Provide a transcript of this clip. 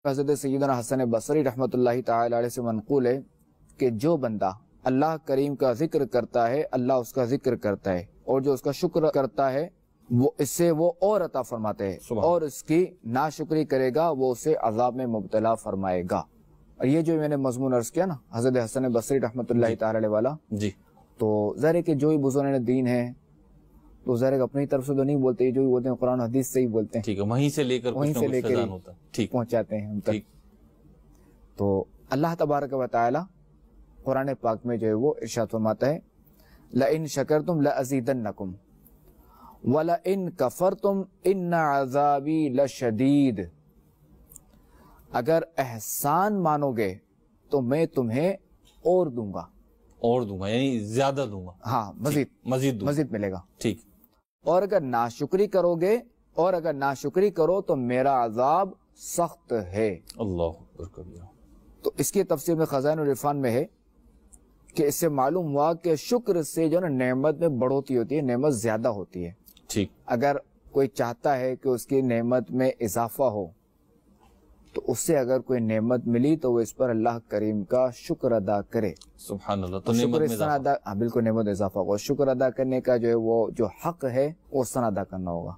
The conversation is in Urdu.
حضرت سیدنا حسن بصری رحمۃ اللہ تعالی علیہ سے منقول ہے کہ جو بندہ اللہ کریم کا ذکر کرتا ہے اللہ اس کا ذکر کرتا ہے، اور جو اس کا شکر کرتا ہے وہ اس سے وہ اور عطا فرماتے ہیں، اور اس کی ناشکری کرے گا وہ اسے عذاب میں مبتلا فرمائے گا۔ اور یہ جو میں نے مضمون عرض کیا نا حضرت حسن بصری رحمۃ اللہ تعالی علیہ والا، تو ظاہر ہے کہ جو ہی بزرگان دین ہے تو ظاہر اپنی طرف سے تو نہیں بولتے، جو ہی بولتے ہیں قرآن حدیث سے ہی بولتے ہیں، وہیں سے لے کر پہنچاتے ہیں ہم تک۔ تو اللہ تبارک و تعالی قرآن پاک میں جو ہے وہ ارشاد فرماتا ہے لَإِن شَكَرْتُمْ لَأَزِيدَنَّكُمْ وَلَإِن كَفَرْتُمْ إِنَّ عَذَابِي لَشَدِيدٌ، اگر احسان مانو گے تو میں تمہیں اور دوں گا، یعنی زیادہ دوں گا، ہاں مزید ملے گا، ٹھیک۔ اور اگر ناشکری کرو گے، اور اگر ناشکری کرو تو میرا عذاب سخت ہے۔ اللہ اکبر کبیرہ۔ تو اس کی تفسیر میں خزائن العرفان میں ہے کہ اس سے معلوم ہوا کہ شکر سے جو نا نعمت میں بڑھوتی ہوتی ہے، نعمت زیادہ ہوتی ہے، ٹھیک۔ اگر کوئی چاہتا ہے کہ اس کی نعمت میں اضافہ ہو تو اس سے اگر کوئی نعمت ملی تو وہ اس پر اللہ کریم کا شکر ادا کرے، سبحان اللہ۔ تو شکر اس طرح ادا، بالکل نعمت اضافہ ہوگا، شکر ادا کرنے کا جو ہے وہ جو حق ہے وہ اس طرح ادا کرنا ہوگا۔